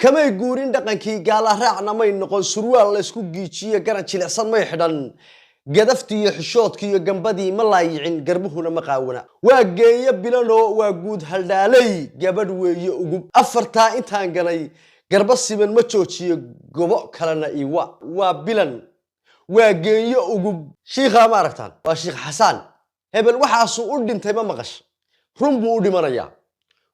كما يقولين دقنكي قال راعنا ما ينقل سروال لسكو جيتشي قرن شلعسان ما يحدن قدفتي حشوتكي جنبدي ملايعين قربهنا مقاونا واجي بلانو واجود هالدالي قبل ويجوب أفرتا إنتان قلي قربسي من متشوتشي قبأ كلنا إيوا وبلان واجي يجوب شيخ أماركتان وشيخ حسن هبل وحاسو أردن تيما مغش رمبو أردن مريا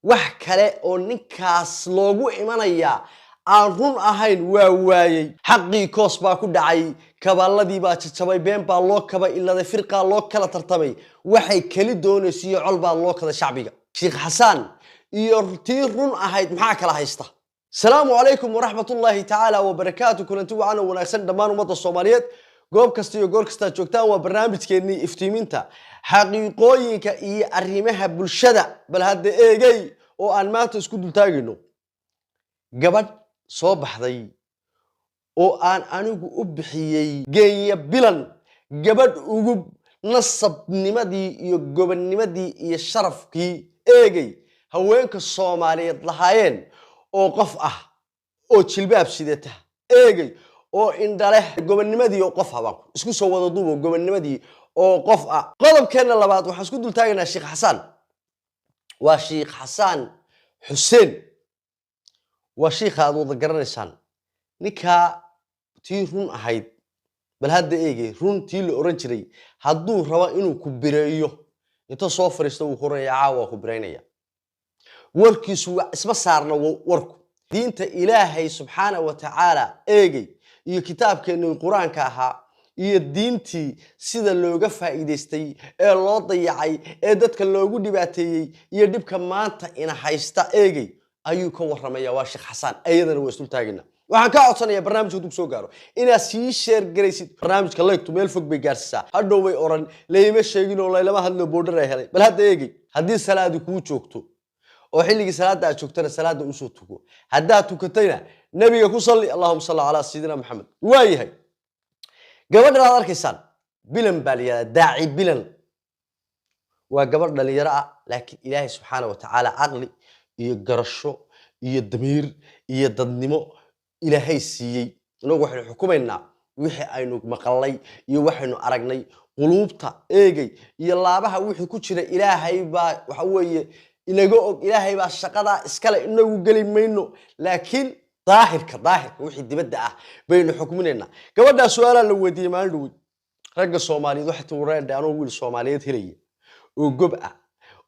wax kale oo ninkaas loogu imanaya aan run ahayn waa waayay xaqii koos baa ku dhacay kabaaladii baa jajabay been baa loo kaba ilaa firqa loo kala tartamay waxay kali doonaysiyo col baa loo kala shacbiga sheekh xasan iyo tii run ahayd maxaa kala haysta salaamu alaykum wa rahmatullahi ta'ala wa barakaatuh kulanti waana wanaagsan dhamaan umada Soomaaliyeed goob kasta iyo goor kasta joogtaan waa barnaamijkeennii iftiiminta xaqiiqooyinka iyo arrimaha bulshada bal hadda eegay oo aan maanta isku dul taagino gabadh soo baxday oo aan anigu u bixiyay geeya bilan gabadh ugu nasabnimadii iyo gobonnimadii iyo sharafkii eegay haweenka Soomaaliyeed lahaayeen oo qof ah oo jilbaab sidata eegay oo indhaleh gobonnimadii oo qof habaan isku soo wada duubo gobonnimadii oo qof ah qodobkeena labaad waxa isku dul taagnaa Sheekh Xasan waa Sheekh Xasan Xuseen waa sheekh aad wada garanaysaan ninka tii run ahayd bal hadda eegay runtii la oran jiray hadduu rabo inuu ku bireeyo inta soo fariisto uu qoraya caawa ku bireynaya warkiisu isma saarna warku diinta Ilaahay subhanahu wa ta'ala eegay iyo kitaabkeena Quraanka ahaa iyo diintii sida looga faa'iideystay ee loo dayacay ee dadka loogu dhibaateeyay iyo dhibka maanta ina haysta eegay ayuu ka waramaya waa Sheekh Xasan ayadana waa isku taagina waxaan ka codsanayaa barnaamijka dug soo gaaro inaad sii share garaysid barnaamijka like meel fog bay gaarsiisaa hadhow way oran leeyma sheegin oo lama hadlo boodar ay helay bal hadda eegay hadii salaadu ku joogto oo xilliga salaada aad joogtana salaada u soo tugo hadaa tukatayna nabiga ku salli allahumma salli ala sayyidina muhammad waayahay gabadha aad arkaysan bilan baliya daaci bilan waa gabadh dhalinyaro ah laakiin Ilaahay subhanahu wa ta'ala aqli iyo garasho iyo damiir iyo dadnimo Ilaahay siiyay inagu waxaan xukumaynaa wixii aynu maqalay iyo waxaynu aragnay qulubta eegay iyo laabaha wixii ku jira Ilaahay baa waxa weeye inaga og Ilaahay baa shaqada iskale inagu gali mayno laakiin daahirka wixii dibadda ah baynu xukuminayna gabadha su'aalaha la weydiiyay maalin dhow ragga Soomaaliyeed waxa tuu reeday anoo wiil Soomaaliyeed helay oo gob ah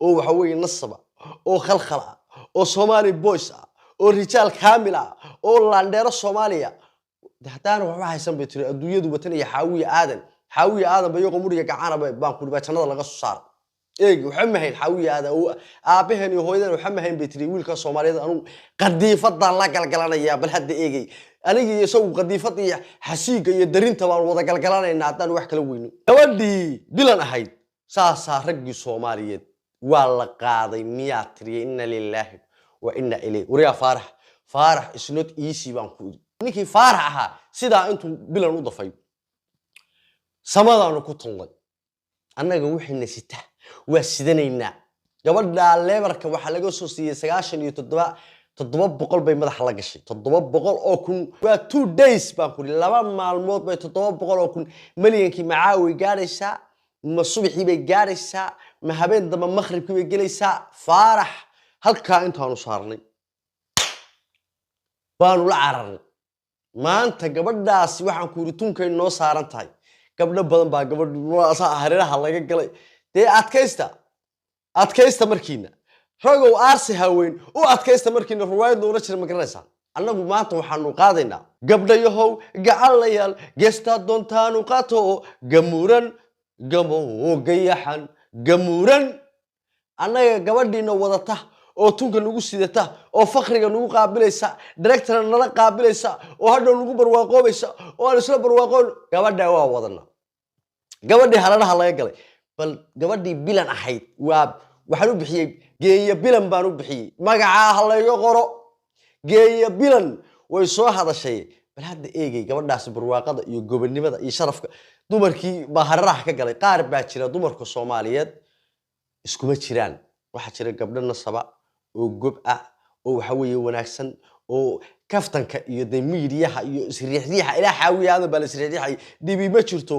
oo waxa weeye nasaba oo khalkhal ah oo Somali boys ah oo rijaal kaamil ah oo landheero Soomaaliya hadaan wax haysan bay tiri adduunyadu watan iyo xaawiye aadan bayo qomuriga gacana baan ku dhibaa jannada laga soo saar eeg waxa ma hayn xaawiye aadan oo aabahan iyo hooyadan waxa ma hayn bay tiri wiilka Soomaaliyeed anu qadiifada la galgalanaya bal hadda eegay aniga iyo soo qadiifada iyo xasiiga iyo darinta baan wada galgalanayna hadaan wax kala weyno gabadhii bilan ahayd saasa raggii Soomaaliyeed waa la qaaday miyaa tiri inna lillahi wa inna ilayhi wariya faarax is not easy baan ku ninkii faarax aha sida intuu bilan u dafay samadaanu ku tunlay annaga wixii nasita waa sidanayna gabadha leebarka waxa laga soo siiyay 97 bay madaxa la gashay 700 oo kun waa 2 days baan ku laba maalmood bay 700 oo kun milyankii macaawi gaaraysaa ma subaxii bay gaaraysaa ma habeen dama maghribkii bay galaysaa faarax halka intaanu saarnay baanu la cararnay maanta gabadhaas waxaan ku rituunkay noo saaran tahay gabdho badan baa gabadh hareeraha laga galay dee adkaysta markiina ragow aarsi haween u adkaysta markiina ruwaayad loo jira ma garanaysaa annagu maanta waxaanu qaadaynaa gabdhayahow gacalayaal geesta doontaanu qaato gamuuran gayaxan gamuuran annaga gabadhiina wadata oo tunka nagu sidata oo faqriga nagu qaabilaysa directorna nala qaabilaysa oo hadhow nagu barwaaqoobaysa oo aan isla barwaaqoon gabadha waa wadana gabadhii haladaha laga galay bal gabadhii bilan ahayd waxaan u bixiyay geeya bilan baan u bixiyay magaca laga qoro geeya bilan way soo hadashay bal hadda eegay gabadhaas barwaaqada iyo gobonimada iyo sharafka dumarkii bahararaha ka galay qaar baa jira dumarka Soomaaliyeed iskuma jiraan waxa jira gabdho nasaba oo gob ah oo waxa weeye wanaagsan oo kaftanka iyo de miidiyaha iyo isriixdiixa ila xaawiyada bal isriixdiixa dibi ma jirto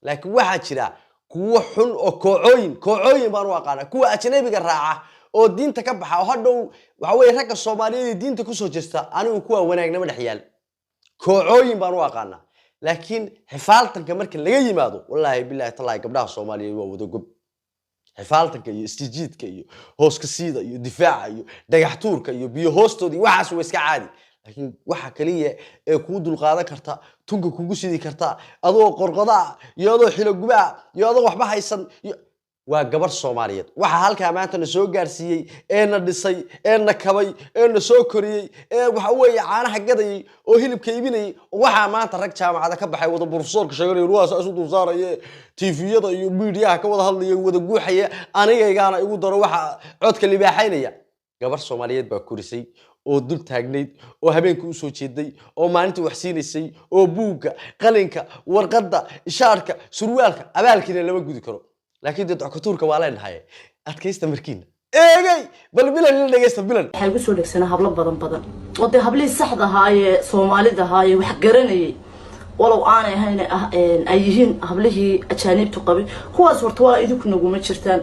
laakiin waxa jira kuwa xun oo koocooyin baan u aqaana kuwa ajnabiga raaca oo diinta ka baxa oo hadhow waxa weey ragga Soomaaliyeed diinta ku soo jeesta anigu kuwa wanaagnimo dhaxyaal koocooyin baan u aqaana laakiin xifaaltanka marka laga yimaado wallahi billahi taala gabdhaha Soomaaliyeed waa wada gob xifaaltanka iyo istijiidka iyo hooska siida iyo difaaca iyo dhagax tuurka iyo biyo hoostoodii waxaas way iska caadi laakiin waxa kaliya ee ku dul qaadan karta tunka kugu sidii karta adoo qorqoda iyo adoo xilo guba iyo adoo waxba haysan waa gabar Soomaaliyeed waxa halka maanta soo gaarsiiyay ee na dhisay ee na kabay ee na soo koriyay ee waxa weeye caanaha gadayay oo hilibka iibinay waxa maanta rag jaamacada ka baxay wada professorka sheegay ruwaas isu dul saarayay TV-yada iyo media ka wada hadlayay wada guuxaya anigaygaana igu daro waxa codka libaaxaynaya gabar Soomaaliyeed baa kurisay oo dul taagneed oo habeenkii u soo jeeday oo maalintii wax siinaysay oo buuga qalinka warqadda ishaarka surwaalka abaalkiina lama gudi karo laakiin dad doctorka waa leenahay adkaysta markiina eegay bal bilan la dhageysta bilan waxay ku soo dhagsanaa hablo badan oo de hablii saxda ahaa ee Soomaalida ahaa ee wax garanayay walow aanay ahayn ay yihiin hablihii ajaanibtu qabay kuwaas horta waa idinku naguma jirtaan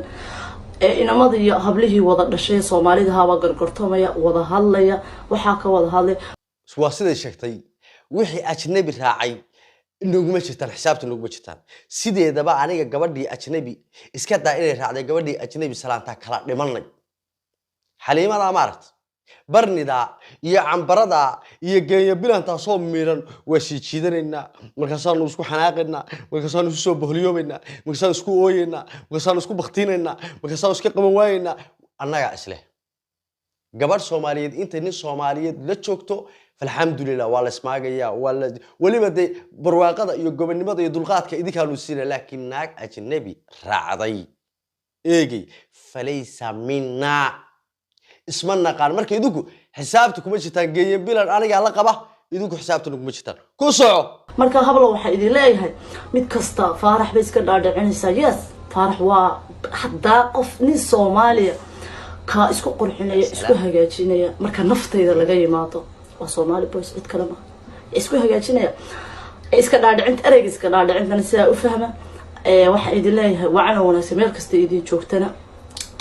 inamada iyo hablihii wada dhashay Soomaalida ahaa gargartomaya wada hadlaya waxa ka wada hadlay waa siday sheegtay wixii ajnabi raacay inaguma jirtaan xisaabta inaguma jirtaan sideedaba aniga gabadhii ajnabi iska daa inay raacday gabadhii ajnabi salaanta kala dhimanay xaliimada maaragt barnida iyo cambarada iyo geeyo bilanta soo miiran waa sii jiidanayna markaasaan isku xanaaqayna markaasaan isku soo bohliyoobayna markaasaan isku ooyayna markaasaan isku baqtiinayna markaasaan isku qaban waayayna annaga isle gabadh Soomaaliyeed inta nin Soomaaliyeed la joogto falxamdulillah waa la ismaagaya wala waliba de barwaaqada iyo gobonimada iyo dulqaadka idinkaanu siina laakiin naag ajnabi raacday eegi falaysa minna isma naqaan marka idinku xisaabta kuma jirtaan geeyo bilan aniga la qaba idinku xisaabta kuma jirtaan ku soco marka hablo waxa idin leeyahay mid kasta faarax bay iska dhaadhicinaysa yes faarax waa hadda qof nin Soomaaliya ka isku qurxinaya isku hagaajinaya marka naftayda laga yimaado waa Soomaali boys cid kale ma isku hagaajinaya iska dhaadhicinta ereyga iska dhaadhicinta sida u fahma waxa idin leeyahay waana wanaagsan meel kasta idin joogtana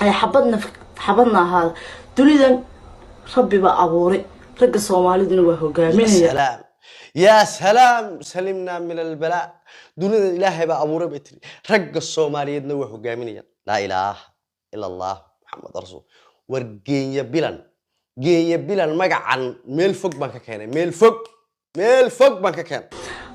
ay xabadna ahaa dunidan rabbi ba abuuray ragga Soomaaliduna waa hogaaminaya ya salaam salimna min albala dunida ilaahay ba abuuray bitri ragga Soomaaliyeedna waa hogaaminaya la ilaaha illa allah muhammad rasuul wargeeya bilan magacan meel fog baan ka keenay meel fog baan ka keenay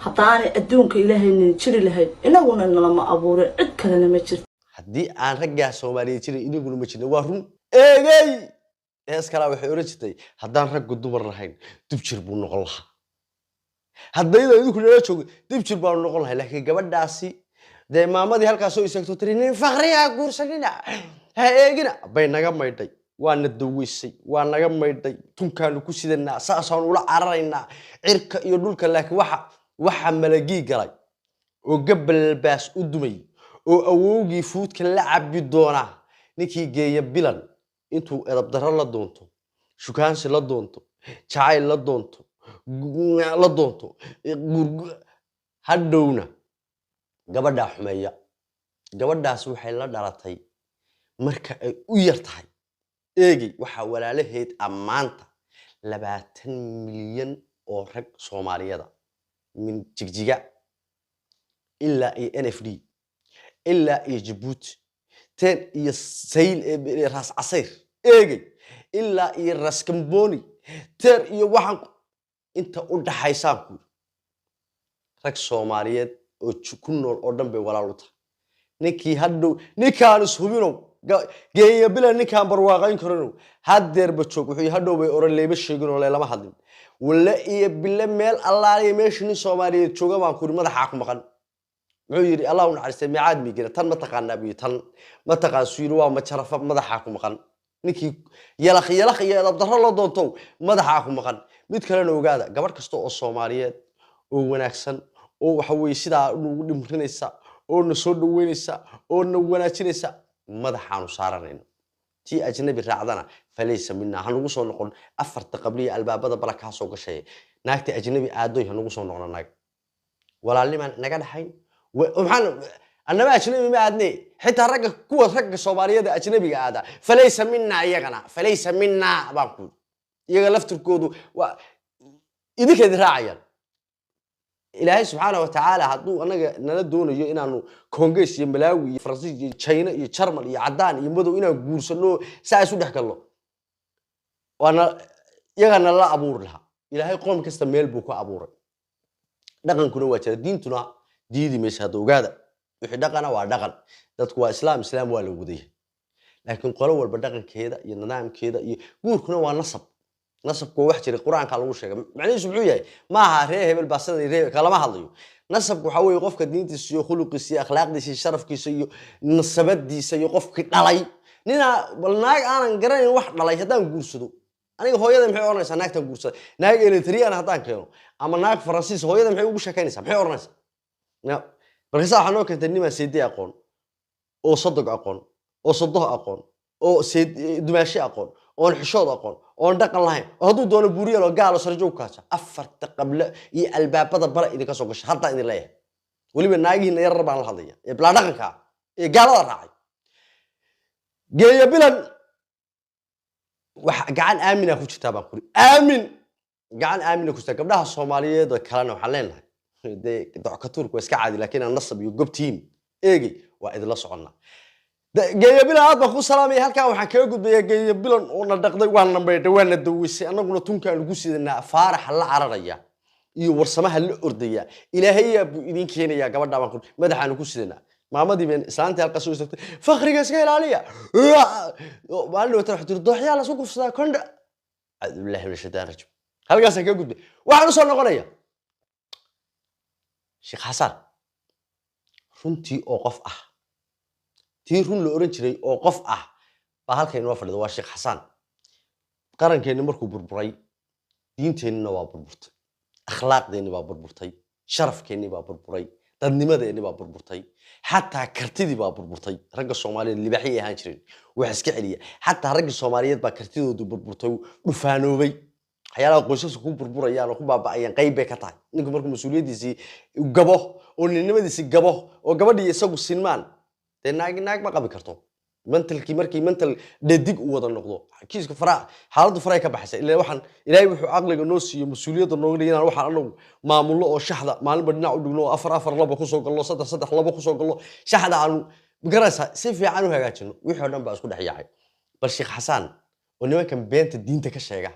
hataani adduunka ilaahayna jiri lahayd inaguna lama abuuray cid kale ma jirto hadii aan ragga Soomaaliyeed jiray inaguna ma jirno waa run eegay iskala waxay oran jirtay hadaan rag dumar lahayn dib jir buu noqon lahaa hadayda idinku la joogo dib jir baa noqon lahaa laakiin gabadhaasi de maamadii halkaas soo isagto tirinin faqriga guursanina ha eegina bay naga maydhay waana daweysay waa naga maydhay tunkaanu ku sidanaa saasaan ula cararaynaa cirka iyo dhulka laakiin waxa malagii galay oo gabal baas u dumay oo awowgii fuudka la cabbi doona ninkii geeya bilan intuu edab daro la doonto shukaansi la doonto jacayl la doonto hadhowna gabadha xumeeya gabadhaas waxay la dhalatay marka ay u yartahay eegi waxa walaalaheed amaanta 20 milyan oo rag Soomaaliyada min jigjiga illa NFD illa Djibouti ten iyo sayl ras asir eegi illa ras Kamboni ter iyo waxan inta u dhaxaysaan ku rag Soomaaliyeed oo ku nool oo dhan bay walaal u tahay ninkii hadhow ninkaan ishubino geeyo bilan ninkaan barwaaqayn karano hadeerba joog wuxuu hadhow bay oran leeba sheegin oo lama hadlin wala iyo bil meel allaaliye meeshii Soomaaliyeed jooga baan ku madaxa ku maqan wuxuu yiri Allah u naxariistay micaad miigina tan ma taqaanaa bi tan ma taqaan suulo waa ma jarafa madaxa ku maqan ninkii yalaq iyo daro la doonto madaxa ku maqan mid kale ogaada gabar kasta oo Soomaaliyeed oo wanaagsan oo waxa weey sida ugu dhimrinaysa oo na soo dhaweynaysa oo na wanaajinaysa madaxaanu saaranayna تي أجنبي راعدنا فليس منا هنقص نقول أفرت قبلية الباب هذا بلا كاسو كشيء ناكتي أجنبي عادوي هنقص نقول ناك ولا اللي ما نقدر حين ومحن أنا ما أجنبي ما عدني حتى رجع قوة رجع الصومالية ده أجنبي قاعدة فليس منا يجنا فليس منا بقول يغلفت الكود إذا كده راعيا إلهي سبحانه وتعالى هدو أنا ندون يو إنه كونغرس يملاوي فرنسي تشاينا يشرمل يعدان يمدو إنه جورسلو سايسو ده كله وأنا يغنى الله أبور لها إلهي قوم كستميل بوكو أبور دقن كنا وجه الدين تنا ديدي مش هذا وقاعد وحدقنا وعدقن تدكوا إسلام ولا وديه لكن قالوا والبدقن كذا ينام كذا يقول كنا ونصب نصبku wax jiray quraanka lagu sheegay macnaheedu wuxuu yahay ma aha ree hebel baasada ree kala ma hadlayo nasabku waxa weeye qofka diintiisa iyo khuluqiisa iyo akhlaaqdiisa iyo sharafkiisa iyo nasabadiisa iyo qofkii dhalay nina balnaag aanan garanayn wax dhalay hadaan guursado aniga hooyada maxay oranaysaa naagta guursada naag Eritrean hadaan keeno ama naag Faransiis hooyada maxay ugu sheekaynaysaa maxay oranaysaa balse waxa noo keentay nima seedii aqoon oo sadaq aqoon oo sadoh aqoon oo seed dumaashi aqoon oo xishood aqoon oo dhaqan lahayn oo haduu doono buuriyo loo gaalo sarjoog kaasa afarta qabla iyo albaabada bara idinka soo gashay hadda idin leeyahay waliba naagiina yar baan la hadlaya ee bla dhaqanka ee gaalada raacay geeyo bilan wax gacan aamina ku jirta baan kuri aamin gacan aamina ku jirta gabdhaha Soomaaliyeed oo kalena waxaan leenahay docka turku iska caadi laakiin aan nasab iyo gobtiin eegi waa idin la soconnaa geeyo bilan aad baan ku salaamay halka waxaan kaga gudbaya geeyo bilan oo na dhaqday waan nambeeyay waan dawisay anaguna tunkaan ugu sidana faarax la cararaya iyo warsamaha la ordaya ilaahay abu idin keenaya gabadha baan ku madaxaan ku sidana maamadii been islaantii halka soo istagtay fakhriga iska ilaaliya waan loo tarxay dooxya la soo gufsada kondha billahi min shaytaan rajim halkaas ka gudbay waxaan soo noqonaya Sheikh Xasan runtii oo qof ah tii run la oran jiray oo qof ah ba halkeen noo fadhido waa Sheikh Xasan qarankeena markuu burburay diinteena waa burburtay akhlaaqdeena waa burburtay sharafkeena waa burburay dadnimadeena waa burburtay hatta kartidii waa burburtay ragga Soomaaliyeed libaxii ahaan jireen wax iska celiya hatta ragga Soomaaliyeed ba kartidoodu burburtay dhufaanoobay waxyaalaha qoysaska ku burburayaan oo ku baaba'ayaan qayb bay ka tahay ninka markuu mas'uuliyadiisii gabo oo ninimadiisii gabo oo gabadhii isagu sinmaan naag ma qabi karto mentalki markii mental dadig u wada noqdo kiiska faraa xaaladdu faray ka baxsay ilaa waxaan ilaahay wuxuu aqliga noo siiyo mas'uuliyadda nooga dhigana waxaan anagu maamulo oo shaxda maalinba dhinac u dhigno afar laba ku soo galno saddex laba ku soo galno shaxda aanu garaysa si fiican u hagaajino wixii oo dhan baa isku dhex yaacay bal Sheikh Xasan oo nimankan beenta diinta ka sheega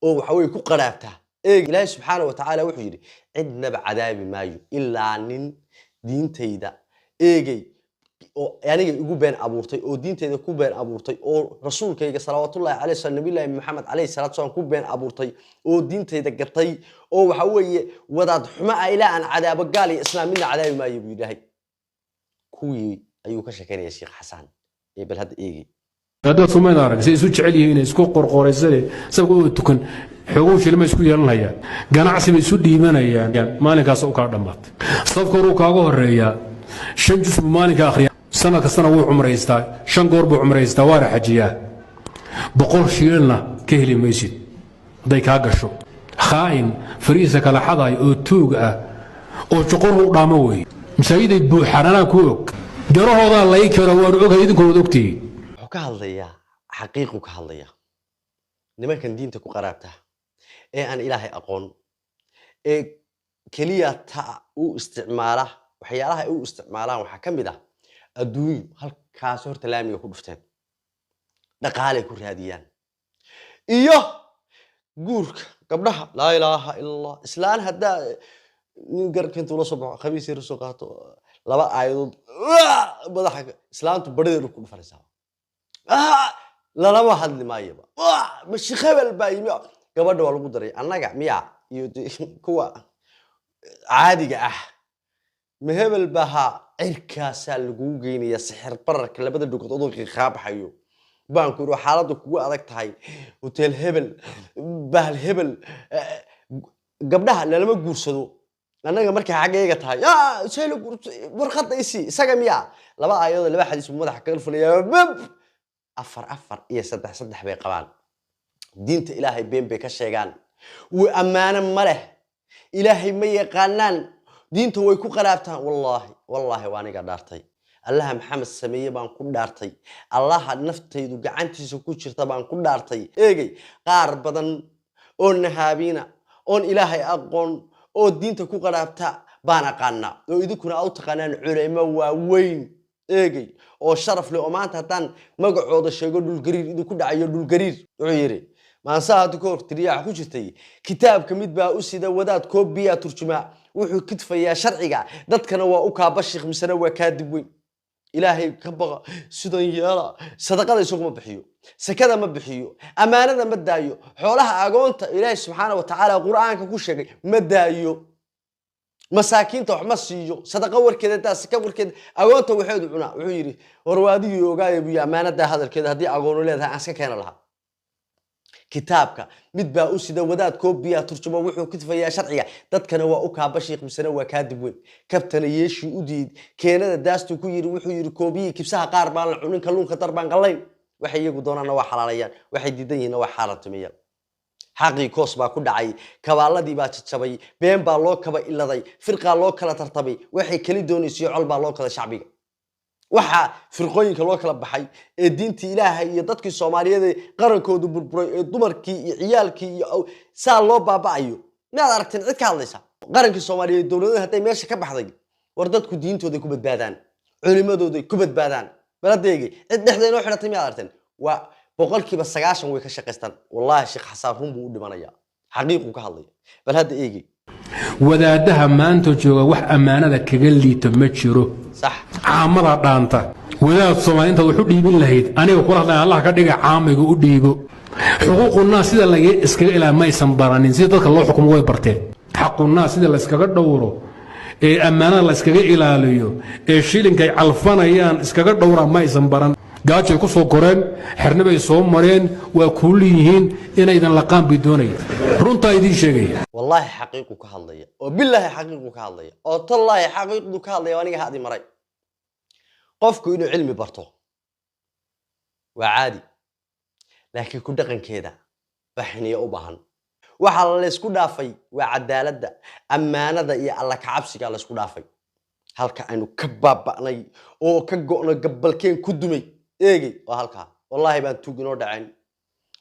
oo waxa way ku qaraabta ilaahay subxaanahu wa ta'aala wuxuu yiri cidnaba cadaabi maayo ilaa nin diintayda eegay oo aniga ugu been abuurtay oo diinteeda ku been abuurtay oo rasuulkayga salawaatullaahi alayhi wasallam nabiyilaahi maxamed alayhi salaatu wasallam ku been abuurtay oo diinteeda gatay oo waxa weeye wadaad xuma ilaa aan cadaabo gaal iyo islaamina cadaabi maayo buu yiraahday kuwii ayuu ka sheekeynaya Sheikh Xasan ee bal hadda eegi هذا ثم نارك سيسو جعليه هنا اسكو قرقوريسده سبقو تكن xogo shilma isku yeelanayaan ganacsi bay isu dhiibanayaan maalinkaas oo ka dhamaad safka uu kaaga horeeya shan jus maalinka akhriya sanadka sana wuu umreystaa shan goor buu umreystaa waa xajiya boqol shilna ka heli maysid haday ka gasho khaain fariisa kala xaday oo tuug ah oo joqor u dhaamo way masaayiday buuxanana ku og jarahooda la karo waan og idinkooda ogtii ka hadlaya xaqiiqo ka hadlaya nimankan diinta ku qaraabta ee aan ilaahay aqoon ee kaliya ta u isticmaala waxyaalaha ay u isticmaalaan waxa kamid ah adduun halkaas horta laamiga ku dhufteen dhaqaale ku raadiyaan iyo guurka gabdhaha la ilaaha illa islaan hada nin garkintu la soo baxo khamiis soo qaato laba aayadood madaxa islaantu barideedu ku dhufanaysaa lama hadli maayaba mashi khabal baayimi gabadha waa lagu daray annaga miya iyo kuwa caadiga ah mahebel baha cirkaas lagu geynaya sixir bararka labada dhugood oo qiiqaabaxayo baanku xaaladdu kugu adag tahay hotel hebel bahal hebel gabdhaha lama guursado annaga markay xageega tahay sheelo warqad isi isaga miya laba aayado laba xadiis madax ka qalfanaya afar iyo saddex bay qabaan diinta ilaahay been bay ka sheegaan way ammaano ma leh ilaahay ma yaqaanaan diinta way ku qaraabtaan wallahi waa aniga dhaartay allaha maxamed sameeye baan ku dhaartay allaha naftaydu gacantiisa ku jirta baan ku dhaartay eegay qaar badan oo nahaabina oon ilaahay aqoon oo diinta ku qaraabta baan aqaanaa oo idinkuna aad u taqaanaan culimo waaweyn eegay oo sharaf leh oo maanta haddaan magacooda sheego dhulgariir idinku dhacayo dhulgariir wuxuu yidhi maansaa hadda ka hor tiriyaax ku jirtay kitaabka mid baa u sida wadaad koobiyaa turjumaa wuxuu kidfayaa sharciga dadkana waa u kaabashiikh misana waa kaadib weyn ilaahay ka baqa sidan yeela sadaqada isaguma bixiyo sakada ma bixiyo amaanada ma daayo xoolaha agoonta ilaahay subxaanahu wa tacaala quraanka ku sheegay ma daayo masaakiinta wax ma siiyo sadaqa warkeeda taas ka warkeeda agoonta waxeedu cunaa wuxuu yiri warwaadii ogaayay biyo amaanada hadalkeeda hadii agoon leedahay aan iska keenan lahaa kitaabka mid baa u sida wadaad koobiya turjuma wuxuu kidfayaa sharciga dadkana waa u kaabashiikh misana waa kaadib weyn kabtana yeeshi u diid keenada daastu ku yiri wuxuu yiri koobiyi kibsaha qaar baan la cunin kalluunka darbaan qalayn waxay iyagu doonana waa xalaalayaan waxay diidan yihiin waa xaaraantumiyaan xaqii koos baa ku dhacay kabaaladii baa jajabay been baa loo kaba iladay firqa loo kala tartabay waxay kali doonayso col baa loo kala shacbiga waxa firqooyinka loo kala baxay ee diintii ilaahay iyo dadkii Soomaaliyeed qarankoodu burburay ee dumarkii iyo ciyaalkii iyo saa loo baabacayo maad aragteen cid ka hadlaysa qarankii Soomaaliyeed dawladda haday meesha ka baxday war dadku diintooda ku badbaadaan culimadooda ku badbaadaan baladeegi cid dhexdeena oo xidhatay maad aragteen waa boqolkiiba 90 way ka shaqeystaan wallahi sheekh xasan run buu u dhimanaya xaqiiqo ka hadlay bal hadda eegi wadaadaha maanta jooga wax amaanada kaga liito ma jiro صح caamada dhaanta wadaad Soomaaliyeed wuxuu dhiibin lahayd aniga kula hadlay Allah ka dhiga caamiga u dhiibo xuquuqna sida laga iskaga ilaamaysan baranin sida dadka loo xukumo way barteen xaquna sida la iskaga dhowro ee amaanada la iskaga ilaaliyo ee shilinka ay calfanayaan iskaga dhowra ma aysan baran gaajay ku soo koreen xirnibay soo mareen waa kuuliyihiin inaydan la qaanbi doonay runta idin sheegay wallahi xaqiiqo ka hadlaya oo billahi xaqiiqo ka hadlaya oo tallahi xaqiiqo ka hadlaya aniga haadi maray qofku inuu cilmi barto waa caadi laakiin ku dhaqankeeda baxniyo u baahan waxa la isku dhaafay waa cadaaladda amaanada iyo alla ka cabsiga la isku dhaafay halka aynu ka baaba'nay oo ka go'no gabalkeen ku dumay eegi waa halka wallahi baan tuuginoo dhaceen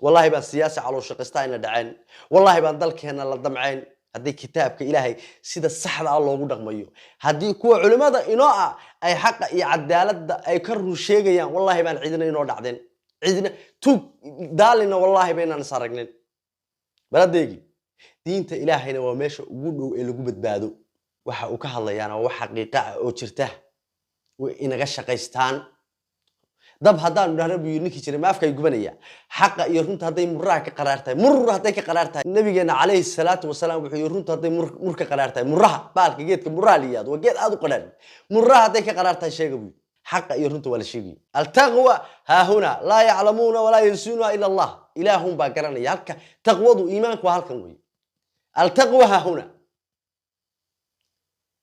wallahi baan siyaasi calool shaqaystayna dhaceen wallahi baan dalkeena la damceen hadii kitaabka ilaahay sida saxda ah loogu dhaqmayo hadii kuwa culimada inoo ah ay xaq iyo cadaaladda ay ka run sheegayaan wallahi baan cidina inoo dhacdeen cidina tuug daalina wallahi baynaan saragnin baladeegi diinta ilaahayna waa meesha ugu dhow ee lagu badbaado waxa uu ka hadlayaan waa xaqiiqo ah oo jirta way inaga shaqaystaan dab hadaan dhahrabiyo ninkii jiray maafka ay gubanaya xaqa iyo runta haday murraa ka qaraartay murra haday ka qaraartay nabigeena kaleey salaatu wasalaam wuxuu runta haday mur ka qaraartay murraha baalka geedka murraa liyaad waa geed aad u qadhaan murra haday ka qaraartay sheegabu xaqa iyo runta wala sheegay altaqwa ha huna la ya'lamuna wala yansuna illa allah ilahum ba garanaya halka taqwadu iimaanku halkan way altaqwa ha huna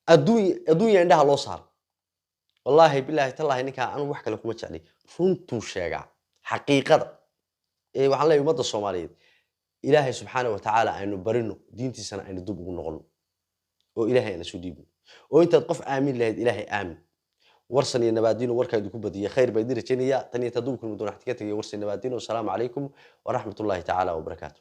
adduunya indhaha loo saar wallahi billahi tallahi ninka aan wax kale kuma jeclay runtu sheega xaqiiqada ee waxaan leeyahay ummadda Soomaaliyeed ilaahay subxaanahu wa ta'ala aynu barino diintiisana aynu dib ugu noqono oo ilaahay aynu soo dhiibno oo intaad qof aamin lahayd ilaahay aamin warsan iyo nabaadiino warkaydu ku badiyay khayr bay dirajeenaya tan iyo taduu kulmi doona xigtiga warsan nabaadiino assalamu alaykum wa rahmatullahi ta'ala wa barakaatuh